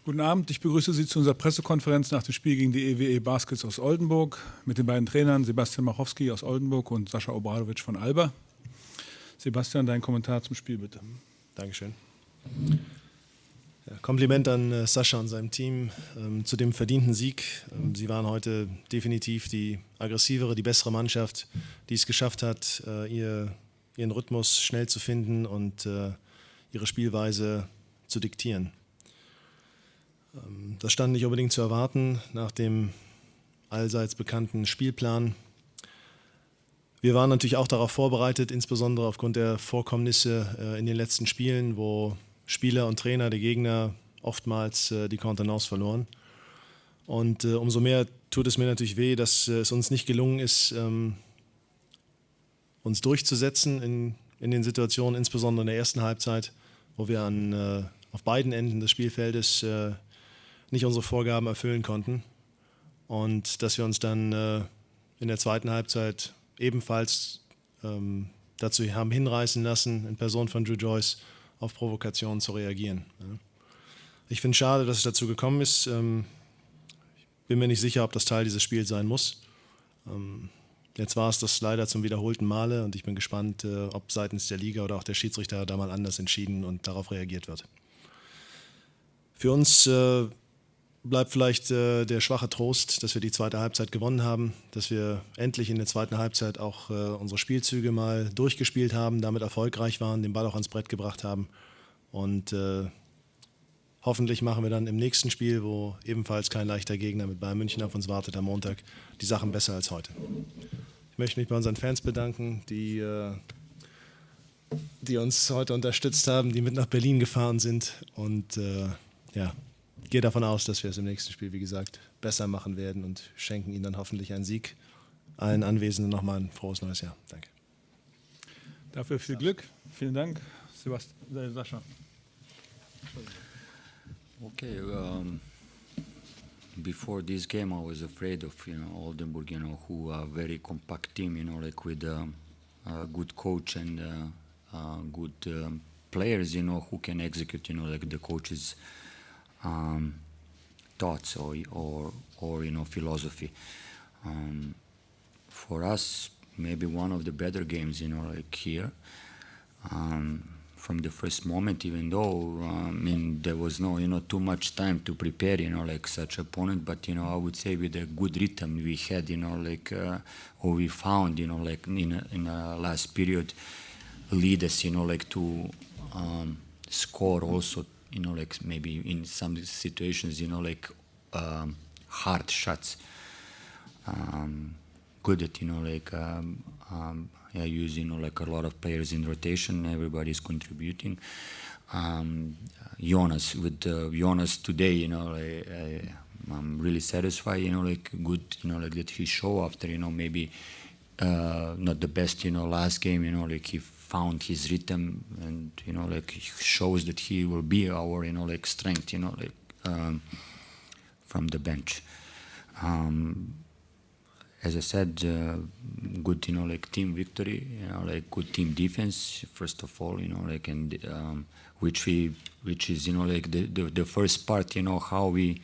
Guten Abend, ich begrüße Sie zu unserer Pressekonferenz nach dem Spiel gegen die EWE Baskets aus Oldenburg mit den beiden Trainern Sebastian Machowski aus Oldenburg und Sascha Obradovic von ALBA. Sebastian, dein Kommentar zum Spiel bitte. Dankeschön. Ja, Kompliment an Sascha und seinem Team zu dem verdienten Sieg. Sie waren heute definitiv die aggressivere, die bessere Mannschaft, die es geschafft hat, ihren Rhythmus schnell zu finden und ihre Spielweise zu diktieren. Das stand nicht unbedingt zu erwarten nach dem allseits bekannten Spielplan. Wir waren natürlich auch darauf vorbereitet, insbesondere aufgrund der Vorkommnisse in den letzten Spielen, wo Spieler und Trainer der Gegner oftmals die Kontenance verloren. Und umso mehr tut es mir natürlich weh, dass es uns nicht gelungen ist, uns durchzusetzen in den Situationen, insbesondere in der ersten Halbzeit, wo wir auf beiden Enden des Spielfeldes nicht unsere Vorgaben erfüllen konnten. Und dass wir uns dann in der zweiten Halbzeit ebenfalls dazu haben hinreißen lassen, in Person von Drew Joyce auf Provokationen zu reagieren. Ich finde es schade, dass es dazu gekommen ist. Ich bin mir nicht sicher, ob das Teil dieses Spiels sein muss. Jetzt war es das leider zum wiederholten Male und ich bin gespannt, ob seitens der Liga oder auch der Schiedsrichter da mal anders entschieden und darauf reagiert wird. Für uns bleibt vielleicht der schwache Trost, dass wir die zweite Halbzeit gewonnen haben, dass wir endlich in der zweiten Halbzeit auch unsere Spielzüge mal durchgespielt haben, damit erfolgreich waren, den Ball auch ans Brett gebracht haben. Und hoffentlich machen wir dann im nächsten Spiel, wo ebenfalls kein leichter Gegner mit Bayern München auf uns wartet am Montag, die Sachen besser als heute. Ich möchte mich bei unseren Fans bedanken, die uns heute unterstützt haben, die mit nach Berlin gefahren sind und ich gehe davon aus, dass wir es im nächsten Spiel, wie gesagt, besser machen werden und schenken Ihnen dann hoffentlich einen Sieg. Allen Anwesenden nochmal ein frohes neues Jahr. Danke. Dafür viel Glück. Vielen Dank, Sascha. Okay. Before this game, I was afraid of Oldenburg, who are a very compact team, like with a good coach and good players, who can execute, like the coaches. Thoughts or philosophy. For us, maybe one of the better games, like here. From the first moment, even though there was no, too much time to prepare, like such opponent. But I would say with a good rhythm we had, or we found, like in the last period, lead us, like to score also. Like maybe in some situations, like hard shots. Good at, using, like a lot of players in rotation. Everybody's contributing. Jonas, with Jonas today, I'm really satisfied, like good, like that he show after, maybe not the best, last game, like he found his rhythm and like he shows that he will be our like strength from the bench. As I said, good like team victory, like good team defense first of all, like and which is like the first part, how we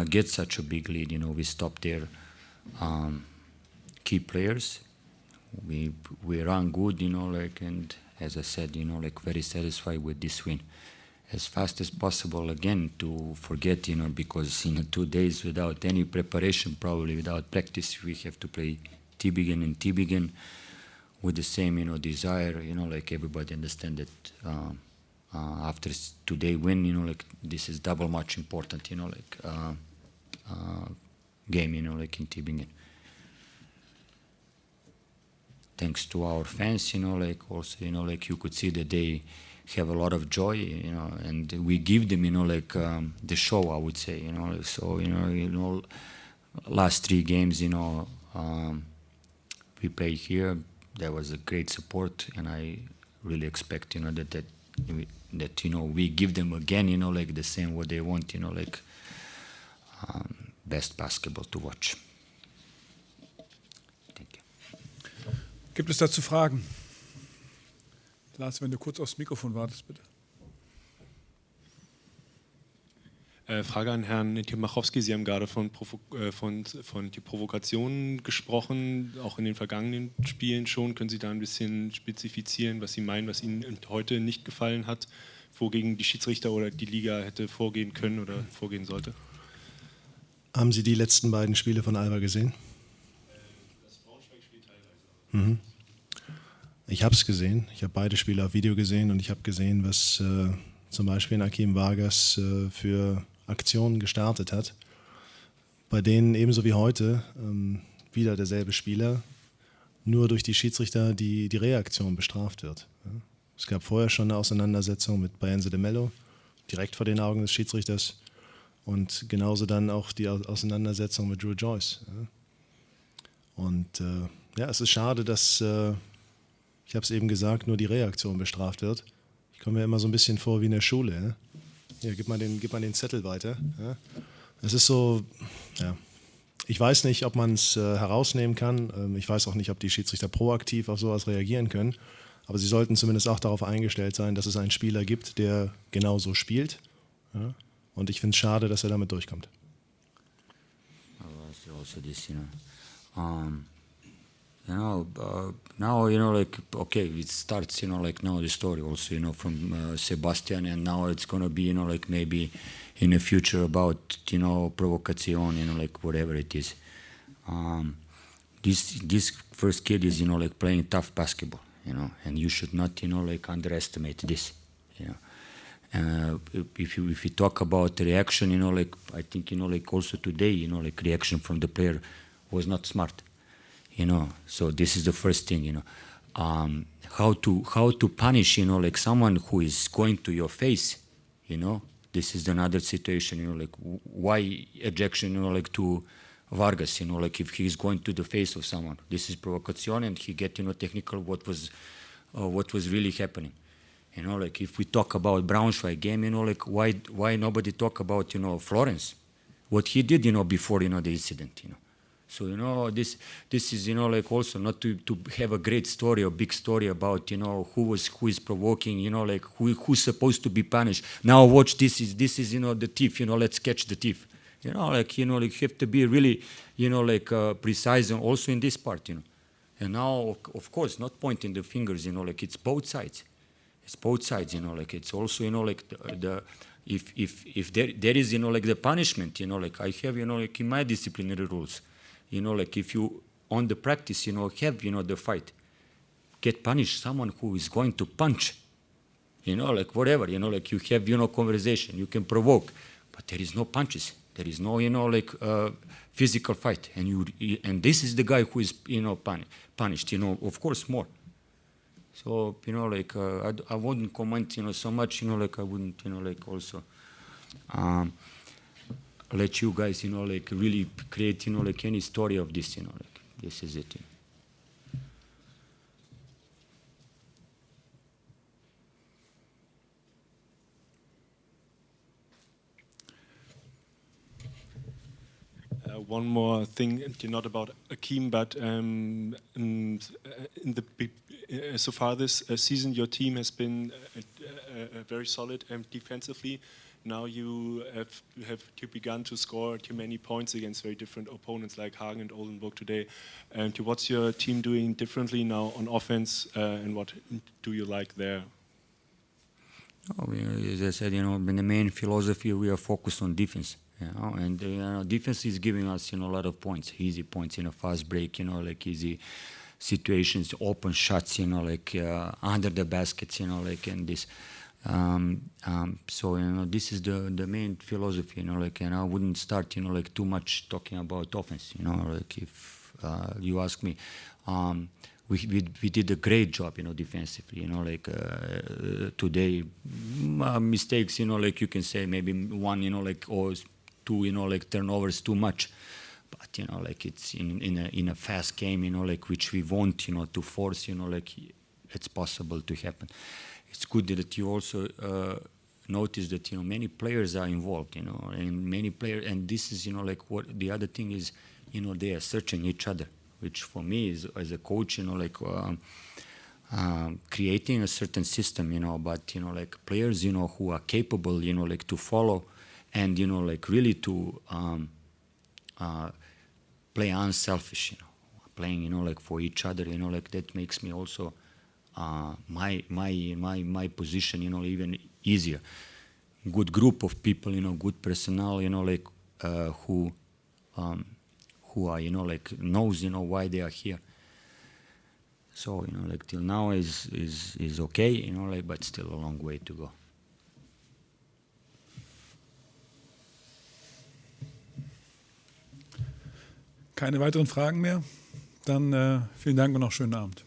get such a big lead. We stop their key players. We run good, like, and as I said, like very satisfied with this win. As fast as possible again to forget, because 2 days without any preparation, probably without practice, we have to play Tübingen and Tübingen with the same, desire, like everybody understand that after today win, like this is double much important, like game, like in Tübingen. Thanks to our fans, like also, like you could see that they have a lot of joy, and we give them, like the show, I would say, so, last 3 games, we played here. There was a great support, and I really expect, that we give them again, like the same what they want, like best basketball to watch. Gibt es dazu Fragen? Lars, wenn du kurz aufs Mikrofon wartest, bitte. Frage an Herrn Machowski. Sie haben gerade von die Provokationen gesprochen, auch in den vergangenen Spielen schon. Können Sie da ein bisschen spezifizieren, was Sie meinen, was Ihnen heute nicht gefallen hat, wogegen die Schiedsrichter oder die Liga hätte vorgehen können oder vorgehen sollte? Haben Sie die letzten beiden Spiele von ALBA gesehen? Das Braunschweig-Spiel teilweise. Ich habe es gesehen. Ich habe beide Spiele auf Video gesehen und ich habe gesehen, was zum Beispiel Akim Vargas für Aktionen gestartet hat, bei denen ebenso wie heute wieder derselbe Spieler, nur durch die Schiedsrichter die Reaktion bestraft wird. Ja. Es gab vorher schon eine Auseinandersetzung mit Baenze de Mello, direkt vor den Augen des Schiedsrichters, und genauso dann auch die Auseinandersetzung mit Drew Joyce. Ja. Und es ist schade, dass, ich habe es eben gesagt, nur die Reaktion bestraft wird. Ich komme mir immer so ein bisschen vor wie in der Schule. Ja. Hier, gib mal den Zettel weiter. Ja. Es ist so, ja. Ich weiß nicht, ob man es herausnehmen kann. Ich weiß auch nicht, ob die Schiedsrichter proaktiv auf sowas reagieren können. Aber sie sollten zumindest auch darauf eingestellt sein, dass es einen Spieler gibt, der genauso spielt. Ja. Und ich finde es schade, dass er damit durchkommt. Also this, now, like, okay, it starts, like now the story also, from Sebastian, and now it's going to be, like maybe in the future about, provocation, like whatever it is. This first kid is, like playing tough basketball, and you should not, like underestimate this, if you talk about the reaction, like I think, like also today, like reaction from the player was not smart. So this is the first thing, how to punish, like someone who is going to your face, this is another situation, like why ejection, like to Vargas, like if he's going to the face of someone, this is provocation, and he get, technical what was really happening. Like if we talk about Braunschweig game, like why nobody talk about, Florence, what he did, before, the incident, So, this is, like also not to have a great story or big story about, who is provoking, like who's supposed to be punished. Now watch, this is, the thief, let's catch the thief. Like you have to be really, like precise and also in this part, And now, of course, not pointing the fingers, like it's both sides. It's both sides, like it's also, like the if there is, like the punishment, like I have, like in my disciplinary rules, like if you on the practice, have, the fight, get punished someone who is going to punch, like whatever, like you have, conversation, you can provoke, but there is no punches, there is no, like physical fight, and this is the guy who is, punished, of course more. So, like I wouldn't comment, so much, like I wouldn't, like also let you guys, like really create, like any story of this, like this is it. One more thing, not about Akim, but so far this season, your team has been very solid defensively. Now you have begun to score too many points against very different opponents like Hagen and Oldenburg today. What's your team doing differently now on offense, and what do you like there? Oh, as I said, in the main philosophy, we are focused on defense. And defense is giving us, a lot of points, easy points, fast break, like easy situations, open shots, like under the baskets, like and this. So this is the main philosophy, like, and I wouldn't start, like too much talking about offense, like if you ask me, we did a great job, defensively, like today, mistakes, like you can say maybe one, like or two, like turnovers too much, but like it's in a fast game, like which we want, to force, like it's possible to happen. It's good that you also notice that many players are involved, and many players, and this is like what the other thing is, they are searching each other, which for me is as a coach, like creating a certain system, but like players, who are capable, like to follow, and like really to play unselfish, playing like for each other, like that makes me also my position even easier. Good group of people, good personnel, like who are like knows why they are here. So like till now is okay, like, but still a long way to go. Keine weiteren Fragen mehr? Dann vielen Dank und noch schönen Abend.